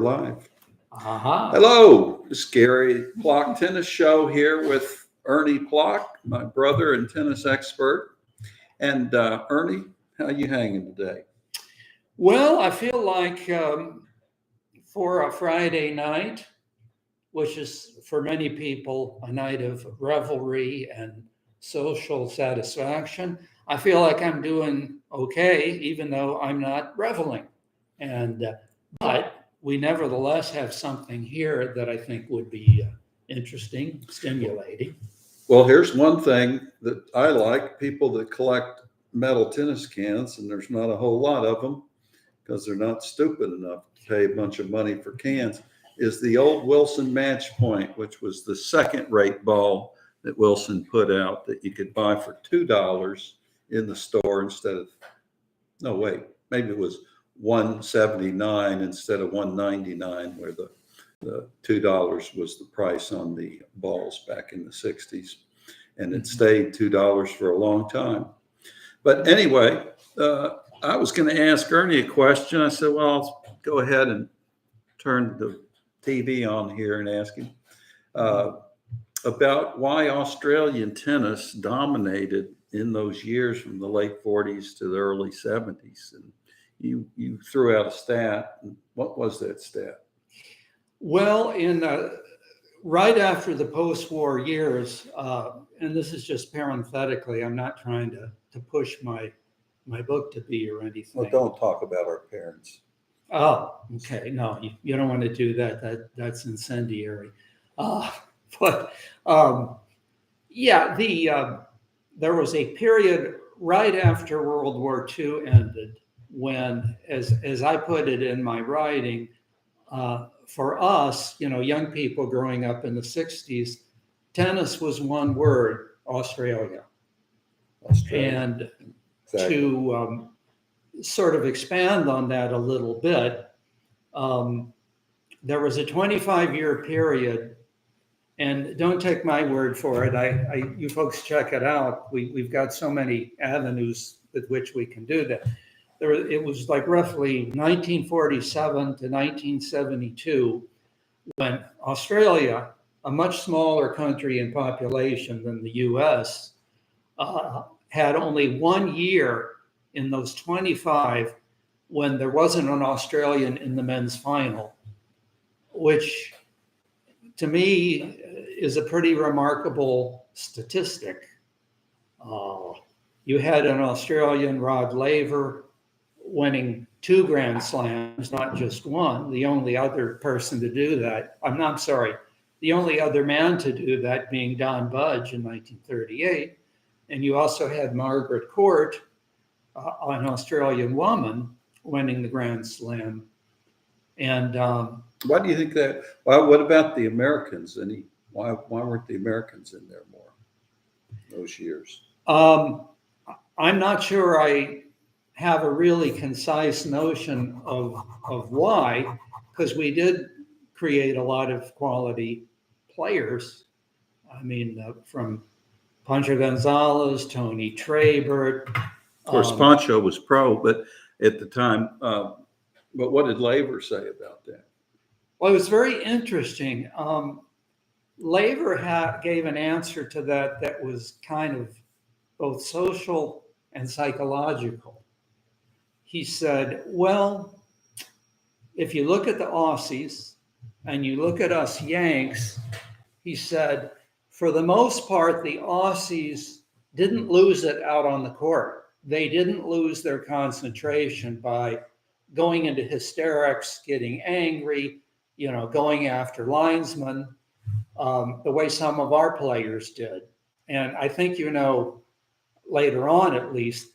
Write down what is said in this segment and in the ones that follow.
live. Aha. Hello, this is Gary Plock Tennis Show here with Ernie Plock, my brother and tennis expert. And Ernie, how you hanging today? Well, I feel like for a Friday night, which is for many people a night of revelry and social satisfaction, I feel like I'm doing okay, even though I'm not reveling. And but we nevertheless have something here that I think would be interesting, stimulating. Well, here's one thing that I like, people that collect metal tennis cans, and there's not a whole lot of them because they're not stupid enough to pay a bunch of money for cans, is the old Wilson Match Point, which was the second-rate ball that Wilson put out that you could buy for $2 in the store instead of, no, wait, maybe it was $1.79 instead of $1.99, where the $2 was the price on the balls back in the 60s. And it stayed $2 for a long time. But anyway, I was going to ask Ernie a question. I said, well, I'll go ahead and turn the TV on here and ask him about why Australian tennis dominated in those years from the late 40s to the early 70s. And you threw out a stat. What was that stat? Well, right after the post-war years, and this is just parenthetically, I'm not trying to push my book to be or anything. Well, don't talk about our parents. Oh, okay. No, you don't want to do that. That's incendiary. Yeah, there was a period right after World War II ended when, as I put it in my writing, for us, young people growing up in the 60s, tennis was one word, Australia. And exactly. To sort of expand on that a little bit, there was a 25-year period, and don't take my word for it. You folks check it out. We've got so many avenues with which we can do that. It was like roughly 1947 to 1972 when Australia, a much smaller country in population than the US, had only 1 year in those 25 when there wasn't an Australian in the men's final, which to me is a pretty remarkable statistic. You had an Australian, Rod Laver, winning 2 Grand Slams, not just one. The only other person to do that, I'm sorry, the only other man to do that being Don Budge in 1938. And you also had Margaret Court, an Australian woman, winning the Grand Slam. And why do you think that? What about the Americans? Why weren't the Americans in there more those years? I'm not sure I have a really concise notion of why, because we did create a lot of quality players. I mean, from Pancho Gonzalez, Tony Trabert. Of course, Pancho was pro, but at the time, but what did Laver say about that? Well, it was very interesting. Laver gave an answer to that was kind of both social and psychological. He said, well, if you look at the Aussies and you look at us Yanks, he said, for the most part, the Aussies didn't lose it out on the court. They didn't lose their concentration by going into hysterics, getting angry, going after linesmen, the way some of our players did. And I think later on at least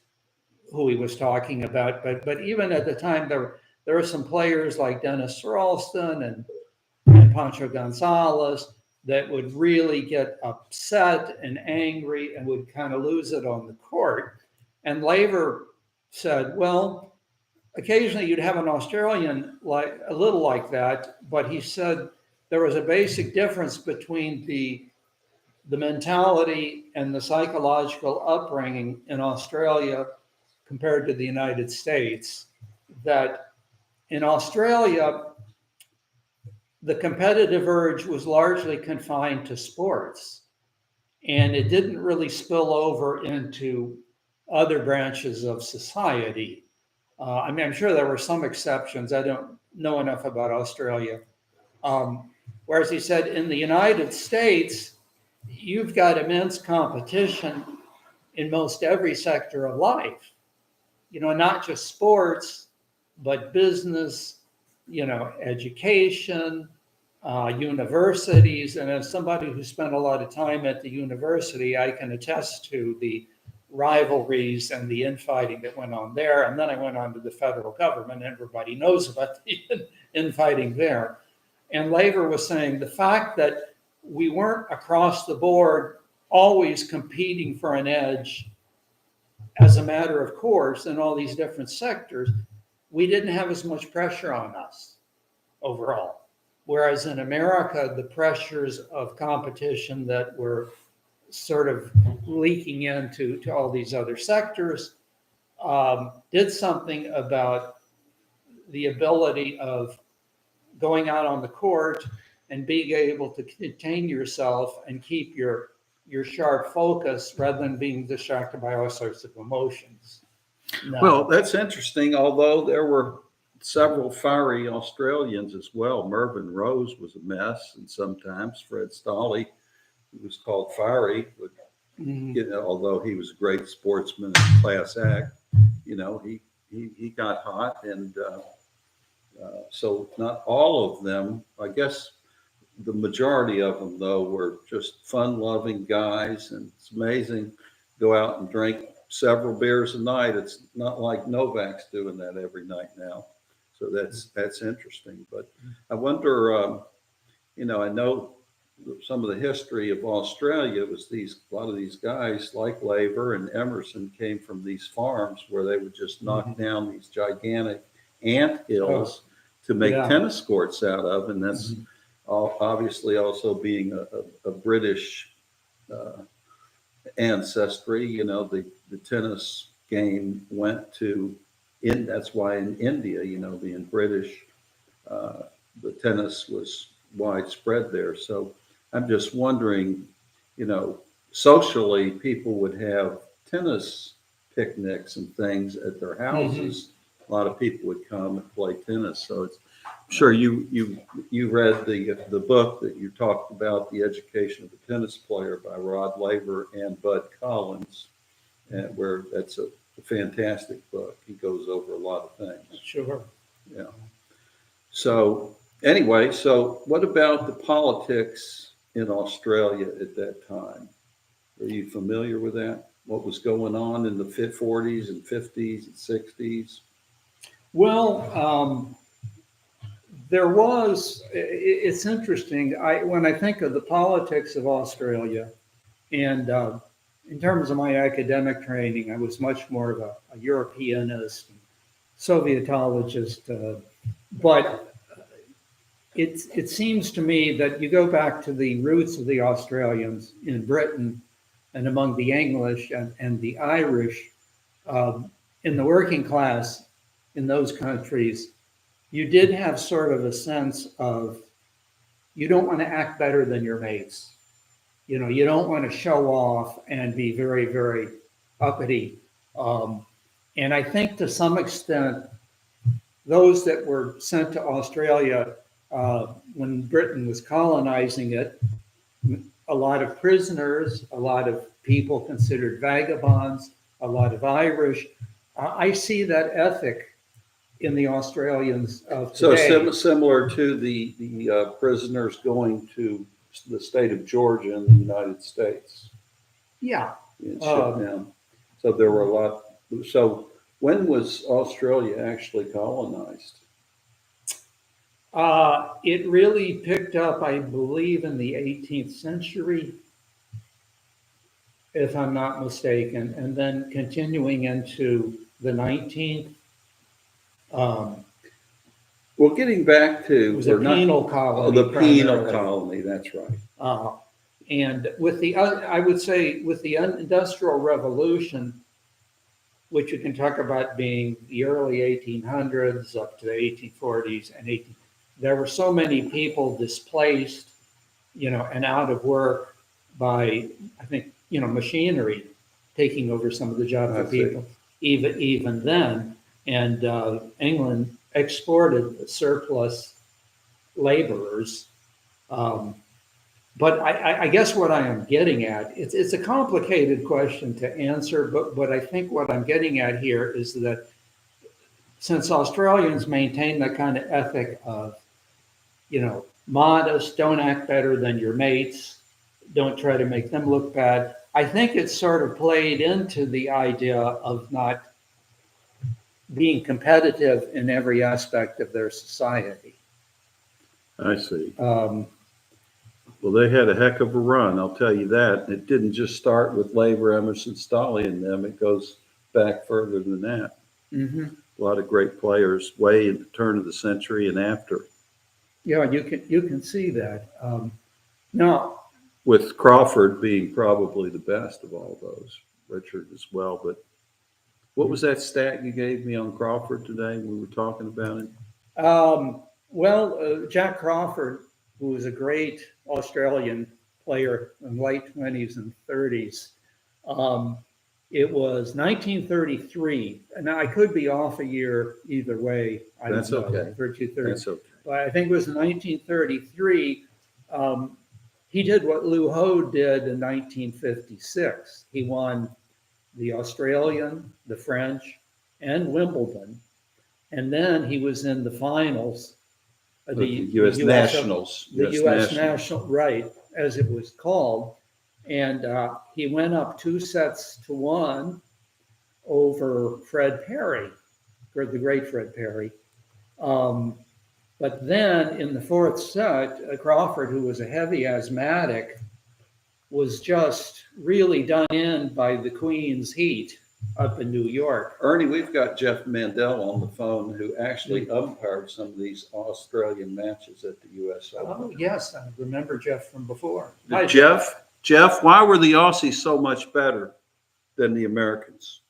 who he was talking about, but even at the time there were some players like Dennis Ralston and Pancho Gonzalez that would really get upset and angry and would kind of lose it on the court. And Laver said, well, occasionally you'd have an Australian a little like that, but he said there was a basic difference between the mentality and the psychological upbringing in Australia compared to the United States, that in Australia, the competitive urge was largely confined to sports, and it didn't really spill over into other branches of society. I mean, I'm sure there were some exceptions. I don't know enough about Australia. Whereas he said in the United States, you've got immense competition in most every sector of life. Not just sports, but business, education, universities. And as somebody who spent a lot of time at the university, I can attest to the rivalries and the infighting that went on there. And then I went on to the federal government. Everybody knows about the infighting there. And Laver was saying the fact that we weren't across the board always competing for an edge as a matter of course in all these different sectors, we didn't have as much pressure on us overall. Whereas in America, the pressures of competition that were sort of leaking into all these other sectors did something about the ability of going out on the court and being able to contain yourself and keep your sharp focus rather than being distracted by all sorts of emotions. No. Well, that's interesting, although there were several fiery Australians as well. Mervyn Rose was a mess, and sometimes Fred Stolle, who was called fiery, would, although he was a great sportsman and class act, he got hot. And so not all of them, I guess the majority of them, though, were just fun-loving guys. And it's amazing, go out and drink several beers a night. It's not like Novak's doing that every night now. So that's interesting. But I wonder, I know some of the history of Australia was a lot of these guys like Laver and Emerson came from these farms where they would just knock down these gigantic ant hills to make tennis courts out of. And that's obviously also being a British ancestry. The tennis game went to that's why in India, being British, the tennis was widespread there. So I'm just wondering, socially people would have tennis picnics and things at their houses. A lot of people would come and play tennis. So I'm sure you read the book that you talked about, The Education of a Tennis Player by Rod Laver and Bud Collins, and where that's a fantastic book. He goes over a lot of things. Sure. Yeah. So anyway, so what about the politics in Australia at that time? Are you familiar with that? What was going on in the 40s and 50s and 60s? Well, it's interesting. When I think of the politics of Australia, and in terms of my academic training, I was much more of a Europeanist, Sovietologist, but it seems to me that you go back to the roots of the Australians in Britain and among the English and the Irish in the working class in those countries, you did have sort of a sense of you don't want to act better than your mates. You don't want to show off and be very, very uppity. And I think to some extent, those that were sent to Australia when Britain was colonizing it, a lot of prisoners, a lot of people considered vagabonds, a lot of Irish. I see that ethic in the Australians of today. So similar to the prisoners going to the state of Georgia in the United States. Yeah. So there were a lot. So when was Australia actually colonized? It really picked up, I believe, in the 18th century, if I'm not mistaken, and then continuing into the 19th. Well, getting back to it was a penal colony. The penal colony, that's right. And with I would say with the Industrial Revolution, which you can talk about being the early 1800s up to the 1840s and there were so many people displaced, and out of work by, I think, machinery taking over some of the jobs I of see. people, even then. And England exported surplus laborers. But I guess what I am getting at, it's a complicated question to answer, but I think what I'm getting at here is that since Australians maintain that kind of ethic of, modest, don't act better than your mates, don't try to make them look bad, I think it's sort of played into the idea of not being competitive in every aspect of their society. I see. Well, they had a heck of a run, I'll tell you that. It didn't just start with Labor, Emerson, Staley, and them. It goes back further than that. Mm-hmm. A lot of great players way at the turn of the century and after. Yeah, you can see that. Now, With Crawford being probably the best of all those, Richard as well. But what was that stat you gave me on Crawford today when we were talking about it? Jack Crawford, who was a great Australian player in the late 20s and 30s, it was 1933. And I could be off a year either way. I That's don't know, okay. 32, That's okay. but I think it was 1933. He did what Lou Ho did in 1956. He won the Australian, the French, and Wimbledon. And then he was in the finals of The U.S. Nationals. the U.S. National, right, as it was called. And he went up 2-1 over Fred Perry, the great Fred Perry. But then in the fourth set, Crawford, who was a heavy asthmatic, was just really done in by the Queen's heat up in New York. Ernie, we've got Jeff Mandell on the phone who actually umpired some of these Australian matches at the U.S. Open. Oh, yes, I remember Jeff from before. Hi, Jeff, why were the Aussies so much better than the Americans?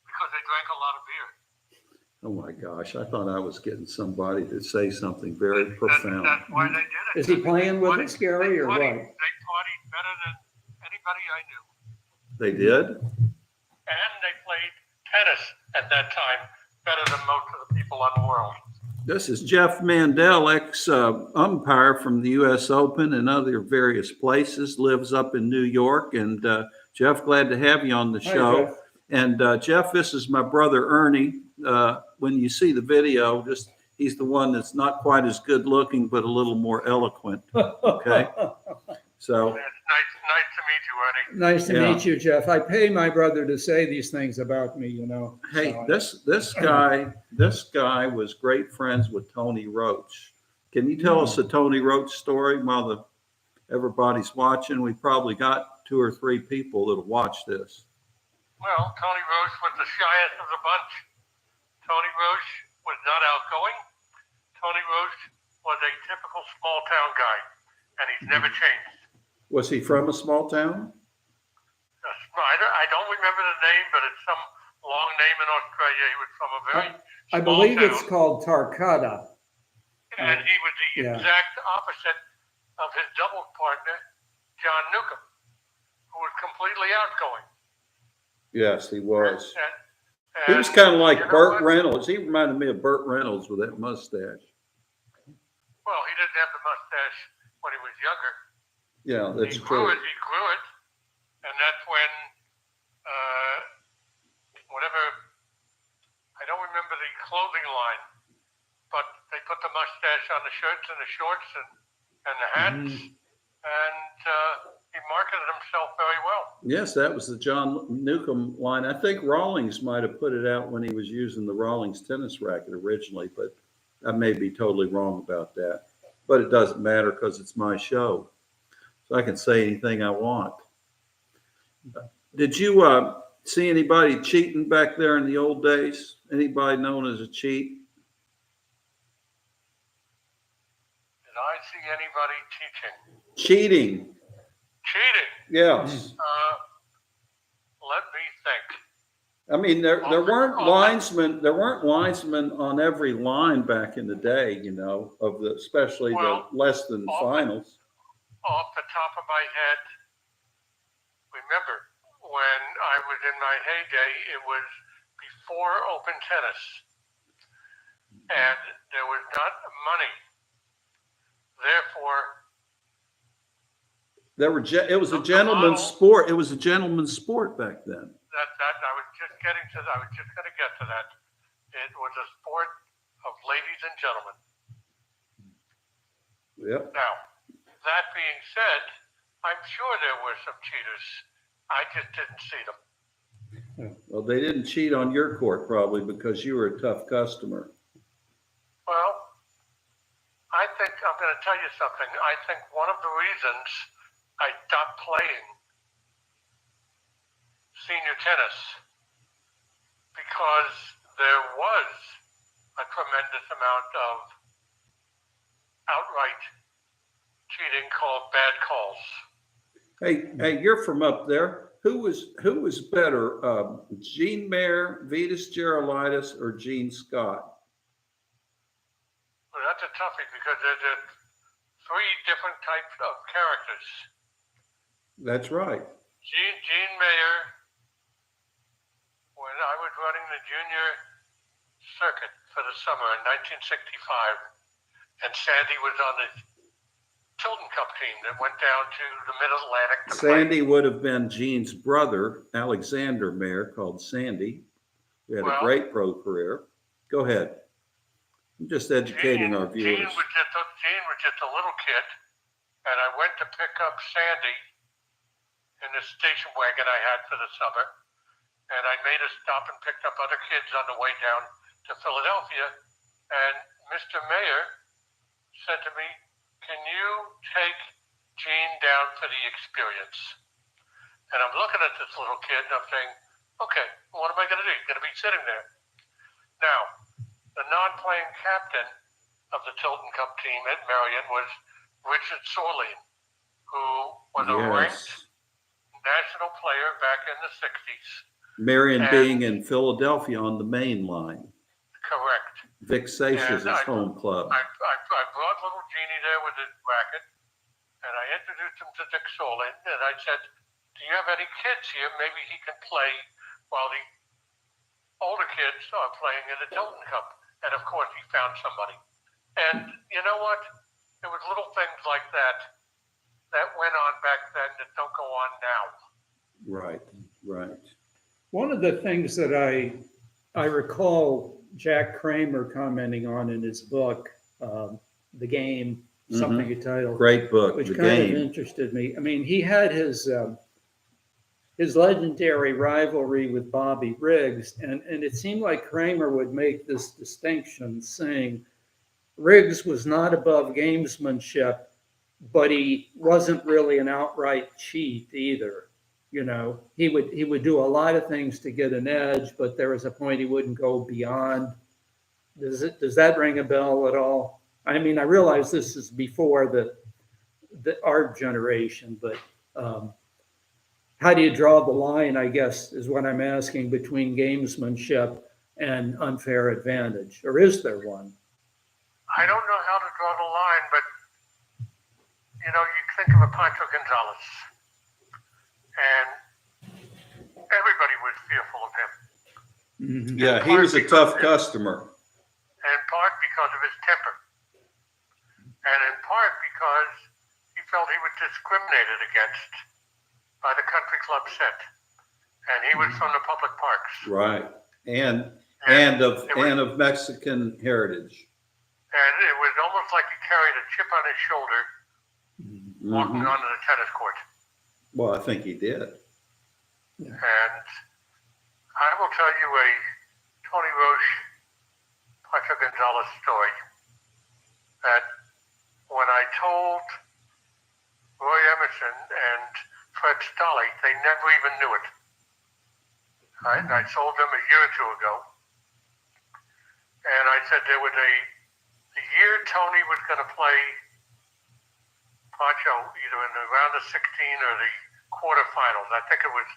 Because they drank a lot of beer. Oh my gosh, I thought I was getting somebody to say something very profound. That's why they did it. Is he playing with us, Gary, or what? They partied better than anybody I knew. They did? And they played tennis at that time better than most of the people in the world. This is Jeff Mandell, ex-umpire from the U.S. Open and other various places, lives up in New York. And Jeff, glad to have you on the show. Jeff. And Jeff, this is my brother Ernie. When you see the video, he's the one that's not quite as good looking, but a little more eloquent. Okay. So Nice to meet you, Ernie. Nice to meet you, Jeff. I pay my brother to say these things about me, Hey, so this guy was great friends with Tony Roach. Can you tell us the Tony Roach story while everybody's watching? We probably got 2 or 3 people that'll watch this. Well, Tony Roach was the shyest of the bunch. Tony Roach was not outgoing. Tony Roach was a typical small town guy, and he's never changed. Was he from a small town? I don't remember the name, but it's some long name in Australia. He was from a very I small believe town. it's called Tarcutta. And he was the exact opposite of his double partner, John Newcomb, who was completely outgoing. Yes, he was. And He was kind of like Burt Reynolds. He reminded me of Burt Reynolds with that mustache. Well, he didn't have the mustache when he was younger. Yeah, that's He grew true. it, and that's when whatever, I don't remember the clothing line, but they put the mustache on the shirts and the shorts and the hats, and he marketed himself very well. Yes, that was the John Newcomb line. I think Rawlings might have put it out when he was using the Rawlings tennis racket originally, but I may be totally wrong about that. But it doesn't matter because it's my show. So I can say anything I want. Did you see anybody cheating back there in the old days? Anybody known as a cheat? Did I see anybody teaching? I mean, there weren't Often- linesmen on every line back in the day, you know, especially Well, the less than often- finals. Off the top of my head, remember when I was in my heyday, it was before open tennis, and there was not money. Therefore, It was a The gentleman's model- sport. It was a gentleman's sport back then. that I was just getting to. I was just going to get to that. It was a sport of ladies and gentlemen. Yep. Now, that being said, I'm sure there were some cheaters. I just didn't see them. Well, they didn't cheat on your court probably because you were a tough customer. Well, I think I'm going to tell you something. I think one of the reasons I stopped playing senior tennis because there was a tremendous amount of outright cheating called bad calls. Hey, you're from up there. Who was better, Gene Mayer, Vitas Gerulaitis, or Gene Scott? Well, that's a toughie because there's three different types of characters. That's right. Gene Mayer, when I was running the junior circuit for the summer in 1965, and Sandy was on the Tilton Cup team that went down to the Mid-Atlantic to Sandy would have been Gene's brother, Alexander Mayer, called Sandy. He had a great pro career. Go ahead. I'm just educating our viewers. Gene was just a little kid, and I went to pick up Sandy in the station wagon I had for the summer, and I made a stop and picked up other kids on the way down to Philadelphia, and Mr. Mayer said to me, "Can you take Gene down for the experience?" And I'm looking at this little kid, and I'm saying, okay, what am I going to do? He's going to be sitting there. Now, the non-playing captain of the Tilton Cup team at Marion was Richard Sorleen, who was a ranked national player back in the 60s. Marion being in Philadelphia on the main line. Correct. Vic Seixas' home club. I brought little Jeannie there with his racket, and I introduced him to Dick Sorleen, and I said, "Do you have any kids here? Maybe he can play while the older kids are playing in the Tilton Cup." And of course, he found somebody. And you know what? There was little things like that went on back then that don't go on now. Right, right. One of the things that I recall Jack Kramer commenting on in his book, The Game, something entitled, Great book, which The kind Game. of interested me. I mean, he had his legendary rivalry with Bobby Riggs, and it seemed like Kramer would make this distinction, saying Riggs was not above gamesmanship, but he wasn't really an outright cheat either. You know, he would do a lot of things to get an edge, but there was a point he wouldn't go beyond. Does that ring a bell at all? I mean, I realize this is before our generation, but how do you draw the line, I guess, is what I'm asking, between gamesmanship and unfair advantage, or is there one? I don't know how to draw the line, but you know, you think of a Pancho Gonzalez, and everybody was fearful of him. Mm-hmm. Yeah, he was a tough customer. In part because of his temper, and in part because he felt he was discriminated against by the country club set, and he was from the public parks. Right, and of Mexican heritage. And it was almost like he carried a chip on his shoulder walking onto the tennis court. Well, I think he did. And I will tell you a Tony Roche, Pancho Gonzalez story, that when I told Roy Emerson and Fred Stolle, they never even knew it. Right? And I told them a year or two ago. And I said there was the year Tony was going to play Pancho either in the round of 16 or the quarterfinals. I think it was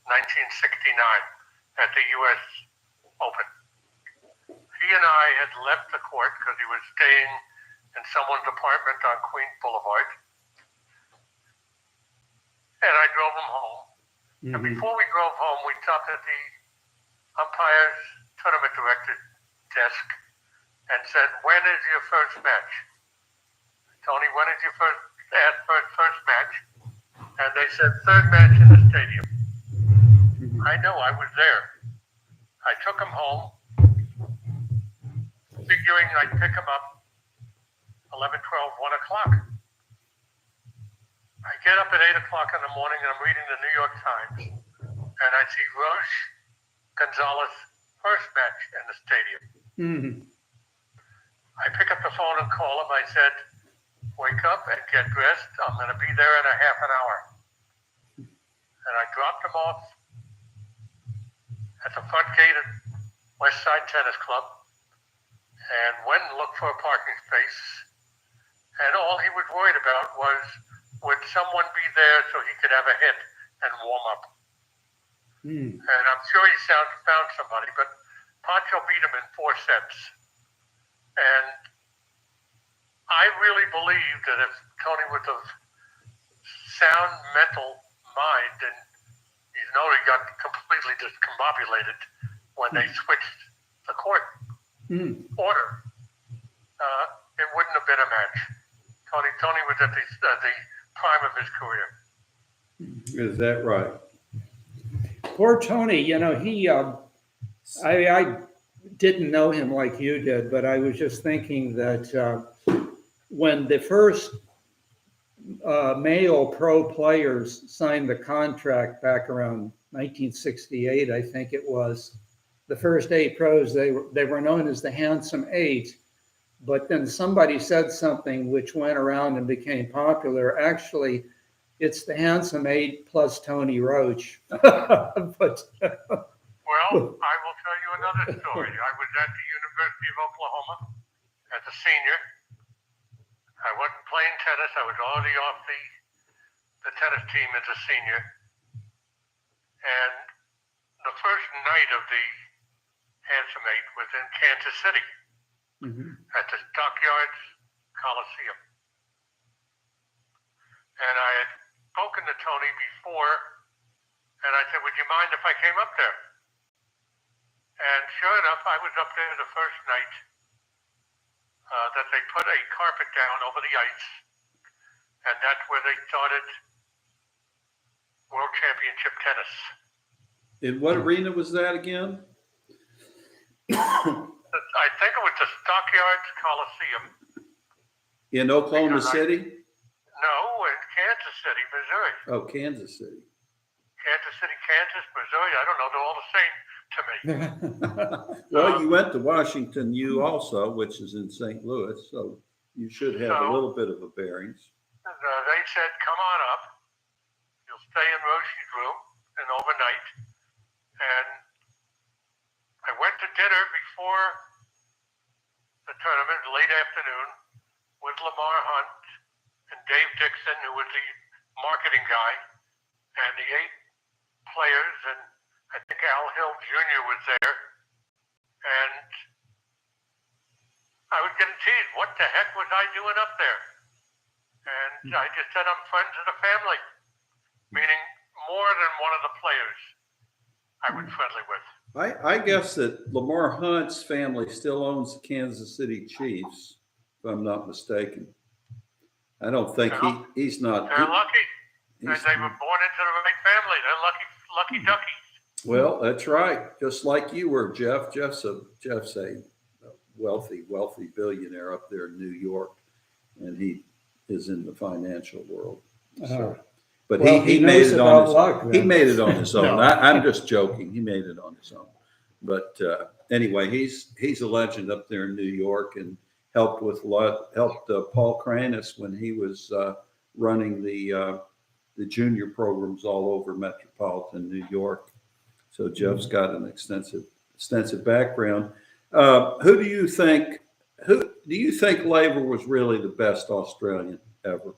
1969. at the U.S. Open. He and I had left the court because he was staying in someone's apartment on Queens Boulevard. And I drove him home. And before we drove home, we stopped at the umpire's tournament director's desk and said, "When is your first match? Tony, when is your first match?" And they said, "Third match in the stadium." I know, I was there. I took him home, figuring I'd pick him up 11, 12, 1 o'clock. I get up at 8 o'clock in the morning and I'm reading the New York Times, and I see Roche Gonzalez first match in the stadium. I pick up the phone and call him. I said, "Wake up and get dressed. I'm going to be there in a half an hour." And I dropped him off at the front gate at West Side Tennis Club and went and looked for a parking space. And all he was worried about was, would someone be there so he could have a hit and warm up? And I'm sure he found somebody, but Pancho beat him in 4 sets. And I really believe that if Tony was of sound mental mind, and he's already got completely discombobulated when they switched the court order, it wouldn't have been a match. Tony was at the prime of his career. Is that right? Poor Tony, I didn't know him like you did, but I was just thinking that when the first male pro players signed the contract back around 1968, I think it was, the first 8 pros, they were known as the Handsome 8. But then somebody said something which went around and became popular. Actually, it's the Handsome 8 plus Tony Roche. But Well, I will tell you another story. I was at the University of Oklahoma as a senior. I wasn't playing tennis. I was already off the tennis team as a senior. And the first night of the Handsome 8 was in Kansas City at the Stockyards Coliseum. And I had spoken to Tony before, and I said, "Would you mind if I came up there?" And sure enough, I was up there the first night that they put a carpet down over the ice, and that's where they started World Championship tennis. In what arena was that again? I think it was the Stockyards Coliseum. In Oklahoma City? No, in Kansas City, Missouri. Oh, Kansas City. Kansas City, Kansas, Missouri. I don't know. They're all the same to me. Well, you went to Washington U also, which is in St. Louis, so you should have a little bit of a bearings. They said, "Come on up. You'll stay in Rosie's room and overnight." And I went to dinner before the tournament, late afternoon, with Lamar Hunt and Dave Dixon, who was the marketing guy, and the 8 players, and I think Al Hill Jr. was there. And I was getting teased. What the heck was I doing up there? And I just said, "I'm friends of the family," meaning more than one of the players I was friendly with. I guess that Lamar Hunt's family still owns the Kansas City Chiefs, if I'm not mistaken. I don't think he's not. They're lucky. They were born into the right family. They're lucky duckies. Well, that's right. Just like you were, Jeff. Jeff's a wealthy billionaire up there in New York, and he is in the financial world. So, but he made it on his own. He made it on his own. No. I'm just joking. He made it on his own. But anyway, he's a legend up there in New York, and helped Paul Kranis when he was running the junior programs all over metropolitan New York. So Jeff's got an extensive background. Who do you think Laver was really the best Australian ever?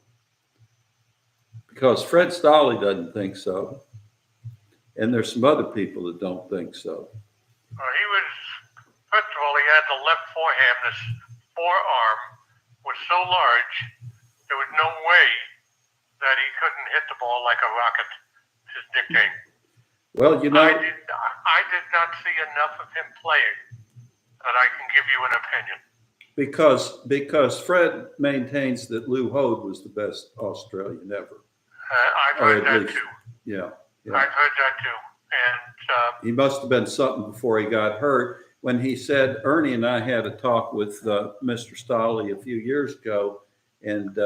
Because Fred Stolley doesn't think so, And there's some other people that don't think so. He was, first of all, he had the left forehand. This forearm was so large, there was no way that he couldn't hit the ball like a rocket, his nickname. Well, you know, I did not see enough of him playing that I can give you an opinion. because Fred maintains that Lou Hode was the best Australian ever. I've heard that too. Yeah. I've heard that too. And He must have been something before he got hurt. When he said, Ernie and I had a talk with Mr. Stolley a few years ago, and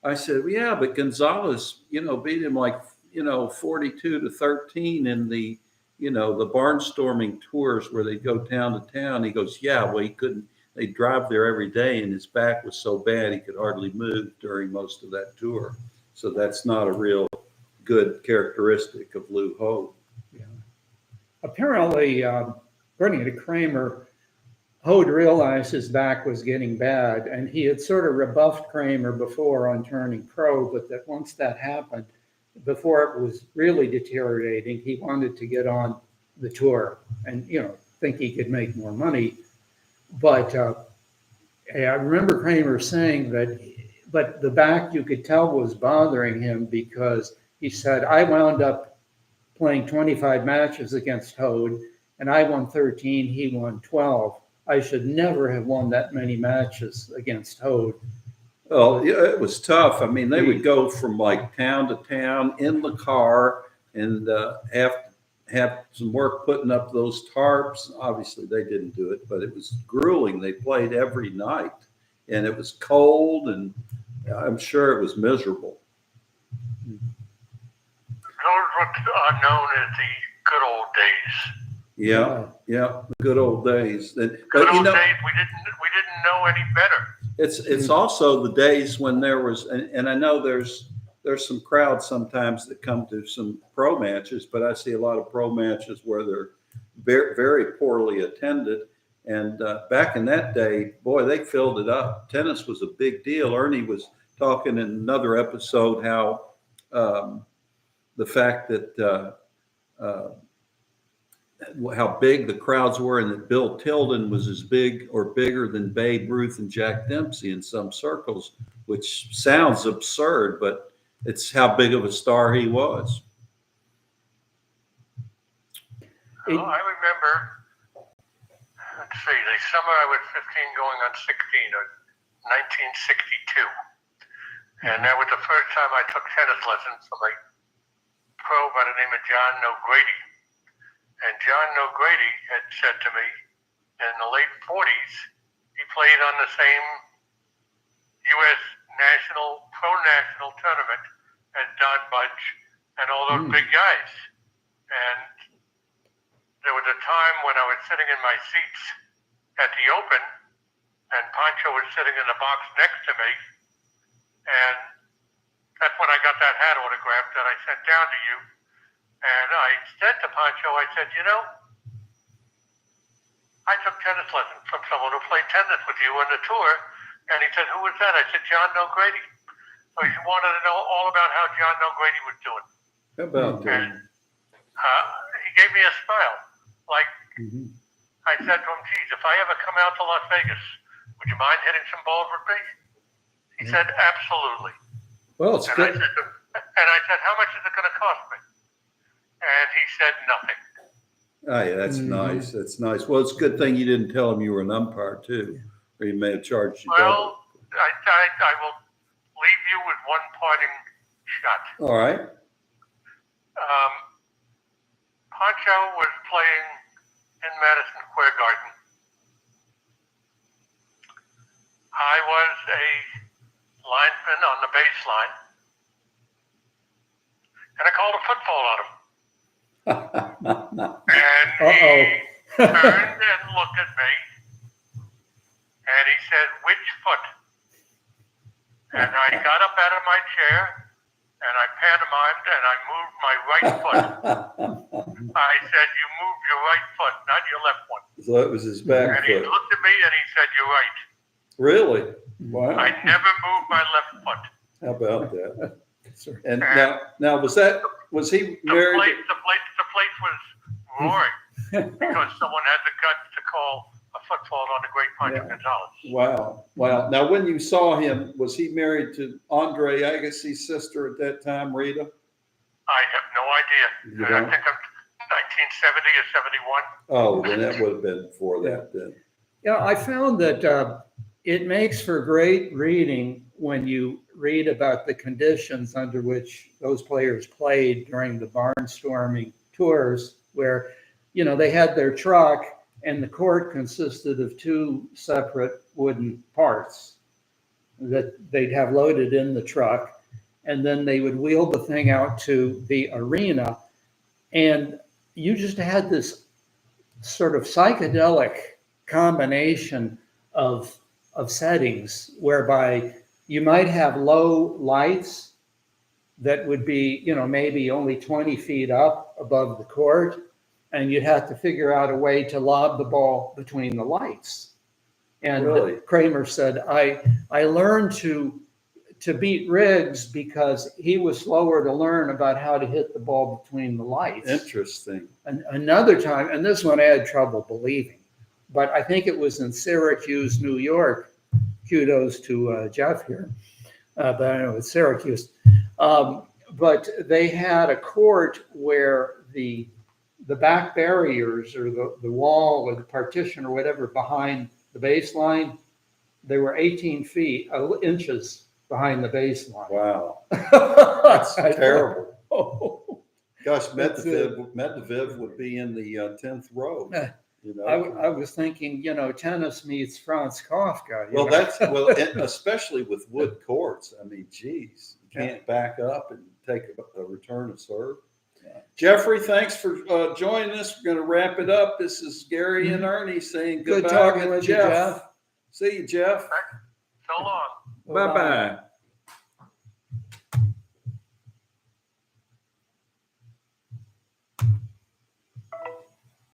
I said, well, yeah, but Gonzalez, beat him like, 42-13 in the, the barnstorming tours where they go town to town. He goes, yeah, well, he couldn't. They drive there every day, and his back was so bad he could hardly move during most of that tour. So that's not a real good characteristic of Lou Hode. Yeah. Apparently, according to Kramer, Hode realized his back was getting bad, and he had sort of rebuffed Kramer before on turning pro, but that once that happened, before it was really deteriorating, he wanted to get on the tour and, think he could make more money. But I remember Kramer saying but the back, you could tell, was bothering him because he said, I wound up playing 25 matches against Hode, and I won 13, he won 12. I should never have won that many matches against Hode. Well, yeah, it was tough. I mean, they would go from like town to town in the car and have some work putting up those tarps. Obviously, they didn't do it, but it was grueling. They played every night, and it was cold, and I'm sure it was miserable. those are known as the good old days. Yeah, the good old days. But Good old days. We didn't know any better. It's also the days when there was, and I know there's some crowds sometimes that come to some pro matches, but I see a lot of pro matches where they're very, very poorly attended. And back in that day, boy, they filled it up. Tennis was a big deal. Ernie was talking in another episode how the fact that how big the crowds were, and that Bill Tilden was as big or bigger than Babe Ruth and Jack Dempsey in some circles, which sounds absurd, but it's how big of a star he was. I remember, let's see, the summer I was 15 going on 16, or 1962. And that was the first time I took tennis lessons from a pro by the name of John O'Grady. And John O'Grady had said to me in the late 40s, he played on the same U.S. pro national tournament as Don Budge and all those big guys. And there was a time when I was sitting in my seats at the Open, and Pancho was sitting in the box next to me, and that's when I got that hat autographed that I sent down to you. And I said to Pancho, I said, I took tennis lessons from someone who played tennis with you on the tour. And he said, who was that? I said, John O'Grady. So he wanted to know all about how John O'Grady was doing. How about that? And he gave me a smile. Like, I said to him, geez, if I ever come out to Las Vegas, would you mind hitting some balls with me? He said, absolutely. Well, it's good. I said, how much is it going to cost me? And he said nothing. Oh, yeah, that's nice. That's nice. Well, it's a good thing you didn't tell him you were an umpire, too, or he may have charged you. Well, I will leave you with one parting shot. All right. Pancho was playing in Madison Square Garden. I was a linesman on the baseline, and I called a football on him. And he turned and looked at me, and he said, which foot? And I got up out of my chair, and I pantomimed, and I moved my right foot. I said, you moved your right foot, not your left one. So it was his back And he foot. looked at me, and he said, you're right. Really? Wow. I never moved my left foot. How about that? And now was he The married? place place was roaring because someone had the guts to call a foot fault on the great Pancho Yeah. Gonzalez. Wow. Wow. Now, when you saw him, was he married to Andre Agassi's sister at that time, Rita? I have no idea. You I don't? think I'm 1970 or 71. Oh, then that would have been before that then. Yeah, I found that it makes for great reading when you read about the conditions under which those players played during the barnstorming tours, where, you know, they had their truck and the court consisted of two separate wooden parts that they'd have loaded in the truck. And then they would wheel the thing out to the arena. And you just had this sort of psychedelic combination of settings whereby you might have low lights that would be, you know, maybe only 20 feet up above the court, and you'd have to figure out a way to lob the ball between the lights. And Really? Kramer said, I learned to beat Riggs because he was slower to learn about how to hit the ball between the lights. Interesting. And another time, and this one I had trouble believing, but I think it was in Syracuse, New York. Kudos to Jeff here, but I know it's Syracuse. But they had a court where the back barriers or the wall or the partition or whatever behind the baseline, they were 18 inches behind the baseline. Wow. That's I terrible. thought, oh. Gosh, That's Medvedev would be in the 10th row. You know? I was thinking, you know, tennis meets Franz Kafka. you Well, know? and especially with wood courts. I mean, geez, you can't back up and take a return of serve. Yeah. Jeffrey, thanks for joining us. We're going to wrap it up. This is Gary and Ernie saying Good goodbye talking with with you, Jeff. Jeff. See you, Jeff. So long. Bye-bye.